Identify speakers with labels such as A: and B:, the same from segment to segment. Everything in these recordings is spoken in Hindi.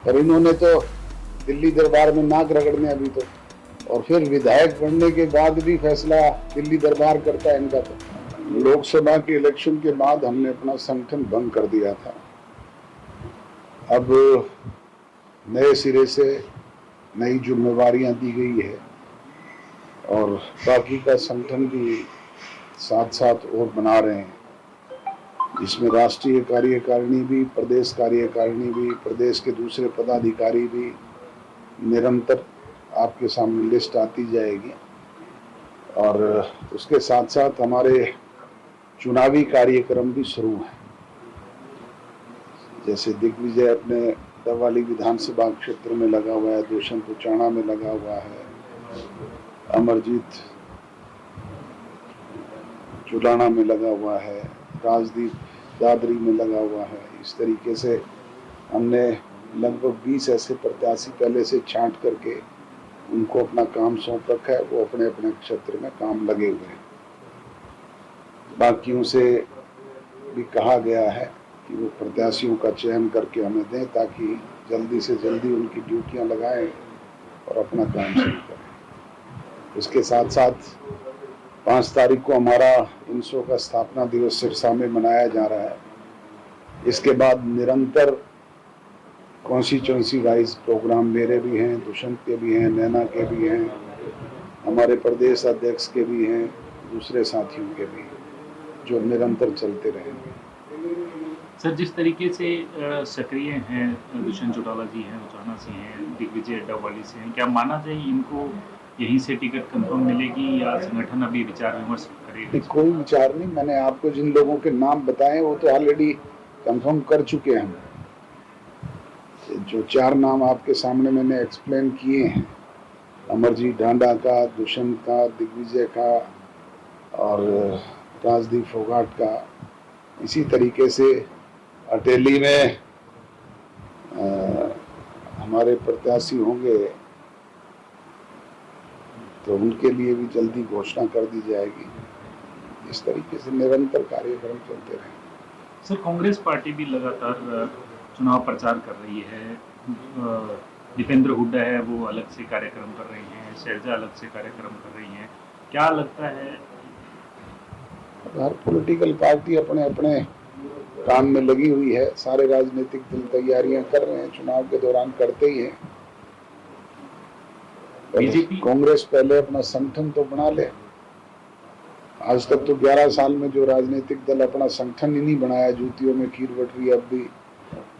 A: पर इन्होंने तो दिल्ली दरबार में नाक रगड़ने अभी तो, और फिर विधायक बनने के बाद भी फैसला दिल्ली दरबार करता है इनका। तो लोकसभा के इलेक्शन के बाद हमने अपना संगठन बंद कर दिया था। अब नए सिरे से नई जिम्मेवारियां दी गई है और बाकी का संगठन भी साथ साथ और बना रहे हैं, जिसमें राष्ट्रीय कार्यकारिणी भी, प्रदेश कार्यकारिणी भी, प्रदेश के दूसरे पदाधिकारी भी, निरंतर आपके सामने लिस्ट आती जाएगी। और उसके साथ साथ हमारे चुनावी कार्यक्रम भी शुरू हैं। जैसे दिग्विजय अपने डबवाली विधानसभा क्षेत्र में लगा हुआ है, दुष्यंत उचाणा में लगा हुआ है, अमरजीत चुलाना में लगा हुआ है, राजदीप दादरी में लगा हुआ है। इस तरीके से हमने लगभग 20 ऐसे प्रत्याशी पहले से छांट करके उनको अपना काम सौंप रखा है। वो अपने अपने क्षेत्र में काम लगे हुए हैं। बाकियों से भी कहा गया है कि वो प्रत्याशियों का चयन करके हमें दें, ताकि जल्दी से जल्दी उनकी ड्यूटियां लगाएं और अपना काम शुरू करें। इसके साथ साथ 5 तारीख को हमारा INSO का स्थापना दिवस सिरसा में मनाया जा रहा है। इसके बाद निरंतर कॉन्स्टिट्यूंसी वाइज प्रोग्राम मेरे भी हैं, दुष्यंत के भी हैं, नैना के भी हैं, हमारे प्रदेश अध्यक्ष के भी हैं, दूसरे साथियों के भी, जो निरंतर चलते रहेंगे।
B: सर, जिस तरीके से सक्रिय हैं दुष्यंत चौटाला जी हैं, उचाना से हैं, दिग्विजय डबवाली से हैं, क्या माना जाए इनको यहीं से टिकट कंफर्म मिलेगी या संगठन अभी विचार विमर्श करेगा?
A: कोई विचार नहीं। मैंने आपको जिन लोगों के नाम बताए वो तो ऑलरेडी कंफर्म कर चुके हैं। जो 4 नाम आपके सामने मैंने एक्सप्लेन किए हैं, अमरजीत ढांडा का, दुष्यंत का, दिग्विजय का और राजदीप फोगाट का, इसी तरीके से अटेली में हमारे प्रत्याशी होंगे तो उनके लिए भी जल्दी घोषणा कर दी जाएगी। इस तरीके से निरंतर कार्यक्रम चलते रहेंगे।
B: सर, कांग्रेस पार्टी भी लगातार चुनाव प्रचार कर रही है। दीपेंद्र हुड्डा है, वो अलग से कार्यक्रम कर रही हैं, शैलजा अलग से कार्यक्रम कर रही हैं। क्या लगता है?
A: हर पॉलिटिकल पार्टी अपने अपने काम में लगी हुई है। सारे राजनीतिक दल तैयारियां कर रहे हैं, चुनाव के दौरान करते ही हैं। बीजेपी कांग्रेस पहले अपना संगठन तो बना ले। आज तक तो 11 साल में जो राजनीतिक दल अपना संगठन ही नहीं बनाया, जूतियों में खीर बट रही है। अब भी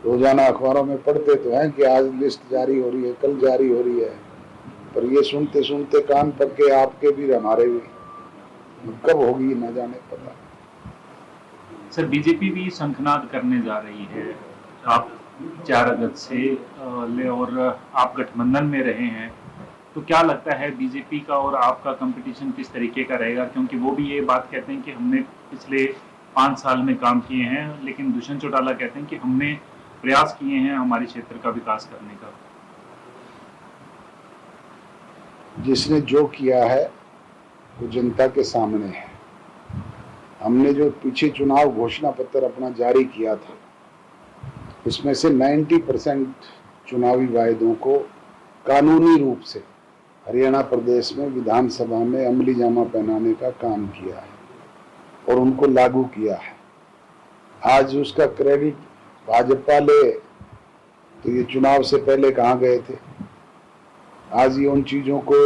A: रोजाना अखबारों में पढ़ते तो हैं कि आज लिस्ट जारी हो रही है, कल जारी हो रही है, पर ये सुनते सुनते कान पक्के आपके भी हमारे भी, कब होगी ना जाने पता।
B: सर, बीजेपी भी शंखनाद करने जा रही है। आप 4 अगस्त से और आप गठबंधन में रहे हैं, तो क्या लगता है बीजेपी का और आपका कंपटीशन किस तरीके का रहेगा? क्योंकि वो भी ये बात कहते हैं कि हमने पिछले 5 साल में काम किए हैं, लेकिन दुष्यंत चौटाला कहते हैं कि हमने प्रयास किए हैं हमारे क्षेत्र का विकास करने का।
A: जिसने जो किया है वो जनता के सामने है। हमने जो पीछे चुनाव घोषणा पत्र अपना जारी किया था, उसमें से 90% चुनावी वायदों को कानूनी रूप से हरियाणा प्रदेश में विधानसभा में अमली जामा पहनाने का काम किया है और उनको लागू किया है। आज उसका क्रेडिट भाजपा ले तो ये चुनाव से पहले कहाँ गए थे? आज ये उन चीजों को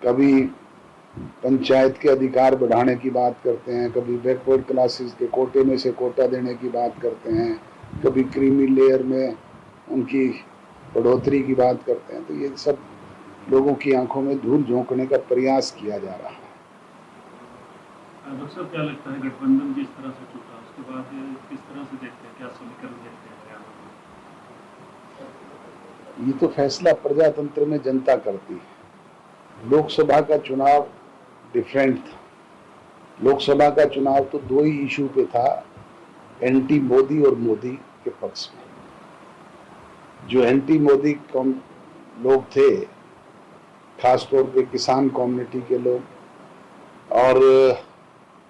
A: कभी पंचायत के अधिकार बढ़ाने की बात करते हैं, कभी बैकवर्ड क्लासेस के कोटे में से कोटा देने की बात करते हैं, कभी क्रीमी लेयर में उनकी बढ़ोतरी की बात करते हैं। तो ये सब लोगों की आंखों में धूल झोंकने का प्रयास किया जा रहा है।
B: डॉक्टर साहब, क्या लगता है गठबंधन जिस तरह से टूटा, उसके बाद किस तरह से देखते हैं, क्या समीकरण देखते हैं?
A: ये तो फैसला प्रजातंत्र में जनता करती है। लोकसभा का चुनाव डिफरेंट था। लोकसभा का चुनाव तो 2 ही इशू पे था, एंटी मोदी और मोदी के पक्ष में। जो एंटी मोदी लोग थे, खासतौर पे किसान कम्युनिटी के लोग और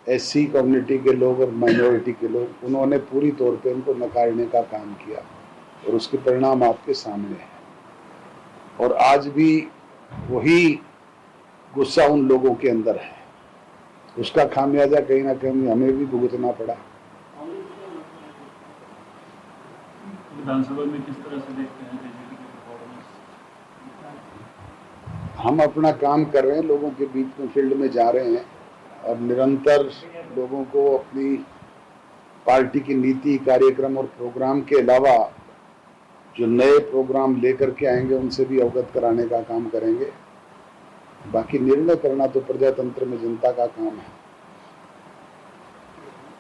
A: SC कम्युनिटी के लोग और माइनॉरिटी के लोग, उन्होंने पूरी तौर पे उनको नकारने का काम किया। और उसके परिणाम आपके सामने हैं। और आज भी वही गुस्सा उन लोगों के अंदर है, उसका खामियाजा कहीं ना कहीं हमें भी भुगतना पड़ा।
B: विधानसभा में किस तरह से देखते हैं बीजेपी की परफॉर्मेंस?
A: हम अपना काम कर रहे हैं, लोगों के बीच में फील्ड में जा रहे हैं और निरंतर लोगों को अपनी पार्टी की नीति, कार्यक्रम और प्रोग्राम के अलावा जो नए प्रोग्राम लेकर के आएंगे उनसे भी अवगत कराने का काम करेंगे। बाकी निर्णय करना तो प्रजातंत्र में जनता का काम है।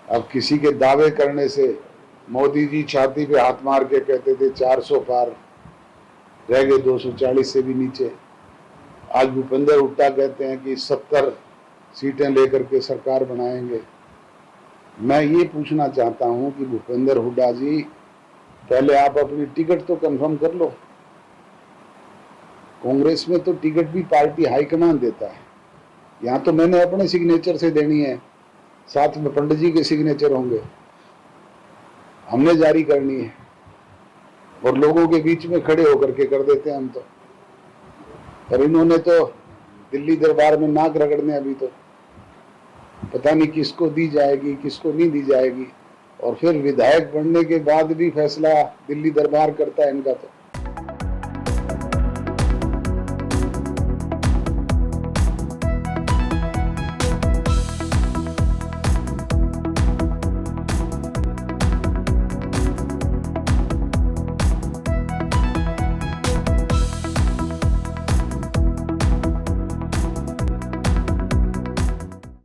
A: अब किसी के दावे करने से, मोदी जी छाती पे हाथ मार के कहते थे 400 पार, रह गए 240 से भी नीचे। आज भूपेंद्र हुड्डा कहते हैं कि 70 सीटें लेकर के सरकार बनाएंगे। मैं ये पूछना चाहता हूं कि भूपेंद्र हुड्डा जी, पहले आप अपनी टिकट तो कंफर्म कर लो। कांग्रेस में तो टिकट भी पार्टी हाईकमान देता है, यहाँ तो मैंने अपने सिग्नेचर से देनी है, साथ में पंडित जी के सिग्नेचर होंगे, हमने जारी करनी है और लोगों के बीच में खड़े होकर के कर देते हैं हम तो। पर इन्होंने तो दिल्ली दरबार में नाक रगड़ने, अभी तो पता नहीं किसको दी जाएगी किसको नहीं दी जाएगी, और फिर विधायक बनने के बाद भी फैसला दिल्ली दरबार करता है इनका तो।